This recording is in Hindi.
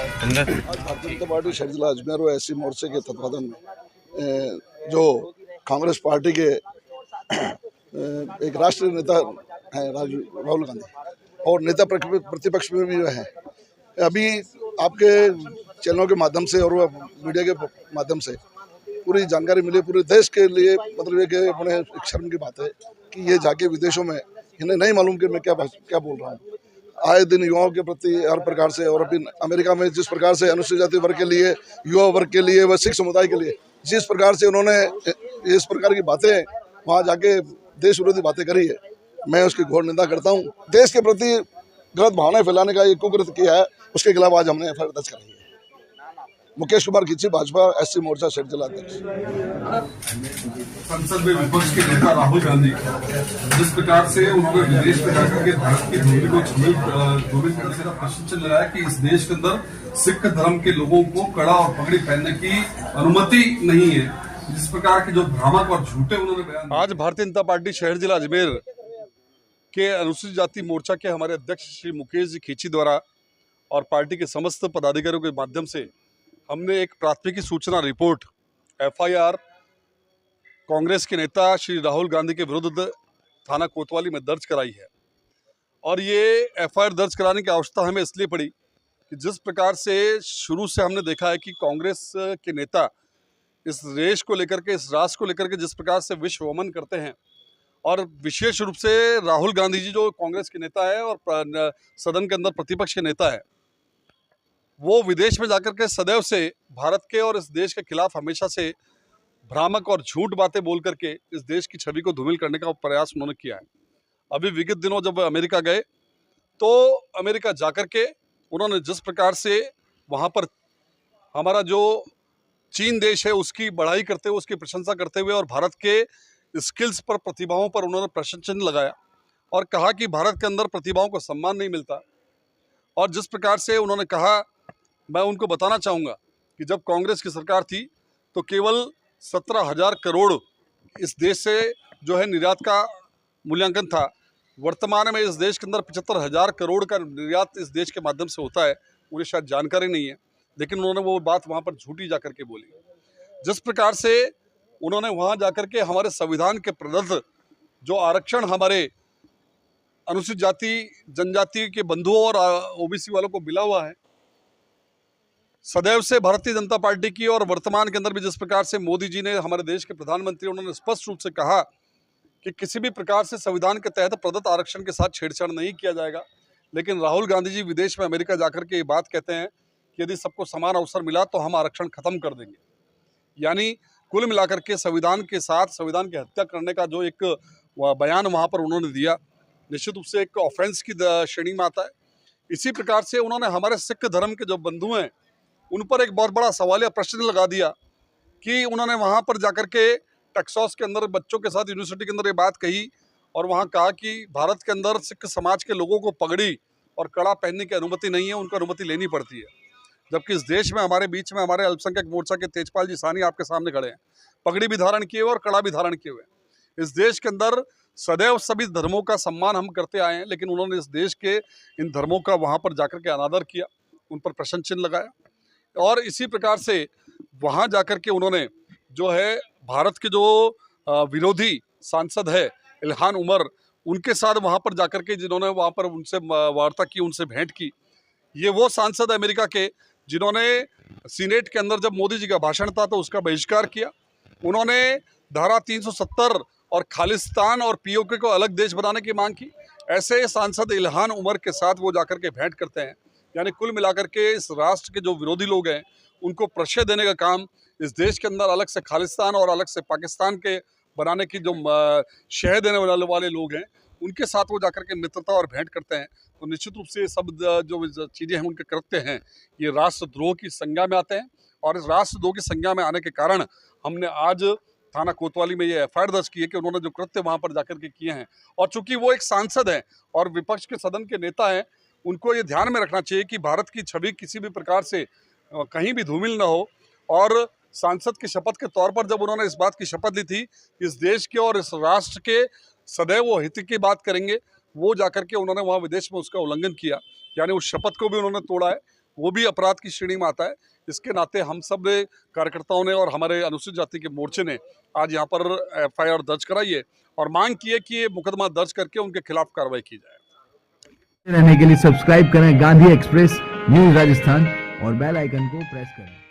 आज भारतीय जनता पार्टी शहर जिला अजमेर और एससी मोर्चे के तत्वाधान में जो कांग्रेस पार्टी के एक राष्ट्रीय नेता हैं राहुल गांधी और नेता प्रतिपक्ष में भी है। अभी आपके चैनलों के माध्यम से और मीडिया के माध्यम से पूरी जानकारी मिली पूरे देश के लिए, मतलब ये कि अपने एक शर्म की बात है कि ये जाके विदेशों में इन्हें नहीं मालूम कि मैं क्या बोल रहा हूँ। आए दिन युवाओं के प्रति हर प्रकार से, और अभी अमेरिका में जिस प्रकार से अनुसूचित जाति वर्ग के लिए, युवा वर्ग के लिए व सिख समुदाय के लिए जिस प्रकार से उन्होंने इस प्रकार की बातें वहाँ जाके देश विरोधी बातें करी है, मैं उसकी घोर निंदा करता हूँ। देश के प्रति गलत भावनाएं फैलाने का ये कुकृत्य किया है, उसके खिलाफ आज हमने एफआईआर दर्ज कराई है। मुकेश कुमार खिची, भाजपा एससी मोर्चा शहर जिला अध्यक्ष। संसद में विपक्ष के नेता राहुल गांधी जिस प्रकार से उन्होंने विदेश में जाकर के भारत की भूमि को धूमिल करने का प्रश्न चल रहा है कि इस देश के अंदर सिख धर्म के लोगों को कड़ा और पगड़ी पहनने की अनुमति नहीं है, जिस प्रकार के जो भ्रामक और झूठे उन्होंने बयान। आज भारतीय जनता पार्टी शहर जिला अजमेर के अनुसूचित जाति मोर्चा के हमारे अध्यक्ष श्री मुकेश जी खींची द्वारा और पार्टी के समस्त पदाधिकारियों के माध्यम से हमने एक प्राथमिकी सूचना रिपोर्ट एफआईआर कांग्रेस के नेता श्री राहुल गांधी के विरुद्ध थाना कोतवाली में दर्ज कराई है। और ये एफआईआर दर्ज कराने की आवश्यकता हमें इसलिए पड़ी कि जिस प्रकार से शुरू से हमने देखा है कि कांग्रेस के नेता इस देश को लेकर के, इस राष्ट्र को लेकर के जिस प्रकार से विश्व वमन करते हैं, और विशेष रूप से राहुल गांधी जी जो कांग्रेस के नेता है और सदन के अंदर प्रतिपक्ष के नेता है, वो विदेश में जाकर के सदैव से भारत के और इस देश के खिलाफ हमेशा से भ्रामक और झूठ बातें बोल करके इस देश की छवि को धूमिल करने का प्रयास उन्होंने किया है। अभी विगत दिनों जब अमेरिका गए तो अमेरिका जाकर के उन्होंने जिस प्रकार से वहाँ पर हमारा जो चीन देश है उसकी बढ़ाई करते हुए, उसकी प्रशंसा करते हुए और भारत के स्किल्स पर, प्रतिभाओं पर उन्होंने प्रश्न चिन्ह लगाया और कहा कि भारत के अंदर प्रतिभाओं को सम्मान नहीं मिलता। और जिस प्रकार से उन्होंने कहा, मैं उनको बताना चाहूँगा कि जब कांग्रेस की सरकार थी तो केवल 17,000 करोड़ इस देश से जो है निर्यात का मूल्यांकन था। वर्तमान में इस देश के अंदर 75,000 करोड़ का निर्यात इस देश के माध्यम से होता है। उन्हें शायद जानकारी नहीं है, लेकिन उन्होंने वो बात वहाँ पर झूठी जा करके बोली। जिस प्रकार से उन्होंने वहाँ जा कर के हमारे संविधान के प्रदत्त जो आरक्षण हमारे अनुसूचित जाति जनजाति के बंधुओं और ओबीसी वालों को मिला हुआ है, सदैव से भारतीय जनता पार्टी की और वर्तमान के अंदर भी जिस प्रकार से मोदी जी ने, हमारे देश के प्रधानमंत्री, उन्होंने स्पष्ट रूप से कहा कि किसी भी प्रकार से संविधान के तहत प्रदत्त आरक्षण के साथ छेड़छाड़ नहीं किया जाएगा। लेकिन राहुल गांधी जी विदेश में अमेरिका जाकर के ये बात कहते हैं कि यदि सबको समान अवसर मिला तो हम आरक्षण खत्म कर देंगे। यानी कुल मिलाकर के संविधान के साथ संविधान की हत्या करने का जो एक बयान वहाँ पर उन्होंने दिया, निश्चित रूप से एक ऑफेंस की श्रेणी में आता है। इसी प्रकार से उन्होंने हमारे सिख धर्म के जो बंधु हैं उन पर एक बहुत बड़ा सवालिया प्रश्न लगा दिया कि उन्होंने वहाँ पर जाकर के टेक्सास के अंदर बच्चों के साथ यूनिवर्सिटी के अंदर ये बात कही और वहाँ कहा कि भारत के अंदर सिख समाज के लोगों को पगड़ी और कड़ा पहनने की अनुमति नहीं है, उनको अनुमति लेनी पड़ती है। जबकि इस देश में हमारे बीच में हमारे अल्पसंख्यक मोर्चा के तेजपाल जी सानी आपके सामने खड़े हैं, पगड़ी भी धारण किए हुए और कड़ा भी धारण किए हुए। इस देश के अंदर सदैव सभी धर्मों का सम्मान हम करते आए हैं, लेकिन उन्होंने इस देश के इन धर्मों का वहाँ पर जाकर के अनादर किया, उन पर प्रश्न चिन्ह लगाया। और इसी प्रकार से वहाँ जाकर के उन्होंने जो है भारत के जो विरोधी सांसद है इल्हान उमर, उनके साथ वहाँ पर जाकर के जिन्होंने वहाँ पर उनसे वार्ता की, उनसे भेंट की। ये वो सांसद अमेरिका के जिन्होंने सीनेट के अंदर जब मोदी जी का भाषण था तो उसका बहिष्कार किया। उन्होंने धारा 370 और खालिस्तान और पीओके को अलग देश बनाने की मांग की। ऐसे सांसद इल्हान उमर के साथ वो जाकर के भेंट करते हैं। यानी कुल मिलाकर के इस राष्ट्र के जो विरोधी लोग हैं उनको प्रश्रय देने का काम, इस देश के अंदर अलग से खालिस्तान और अलग से पाकिस्तान के बनाने की जो शह देने वाले लोग हैं, उनके साथ वो जाकर के मित्रता और भेंट करते हैं। तो निश्चित रूप से सब जो चीज़ें हैं उनके कृत्य हैं, ये राष्ट्रद्रोह की संज्ञा में आते हैं। और इस राष्ट्रद्रोह की संज्ञा में आने के कारण हमने आज थाना कोतवाली में ये एफआईआर दर्ज की है कि उन्होंने जो कृत्य वहाँ पर जाकर के किए हैं, और चूंकि वो एक सांसद हैं और विपक्ष के सदन के नेता हैं, उनको ये ध्यान में रखना चाहिए कि भारत की छवि किसी भी प्रकार से कहीं भी धूमिल न हो। और सांसद की शपथ के तौर पर जब उन्होंने इस बात की शपथ ली थी इस देश के और इस राष्ट्र के सदैव वो हित की बात करेंगे, वो जाकर के उन्होंने वहाँ विदेश में उसका उल्लंघन किया, यानी उस शपथ को भी उन्होंने तोड़ा है। वो भी अपराध की श्रेणी में आता है। इसके नाते हम सब ने कार्यकर्ताओं ने और हमारे अनुसूचित जाति के मोर्चे ने आज यहाँ पर FIR दर्ज कराई है और मांग की है कि ये मुकदमा दर्ज करके उनके खिलाफ कार्रवाई की जाए। रहने के लिए सब्सक्राइब करें गांधी एक्सप्रेस न्यूज राजस्थान और बेल आइकन को प्रेस करें।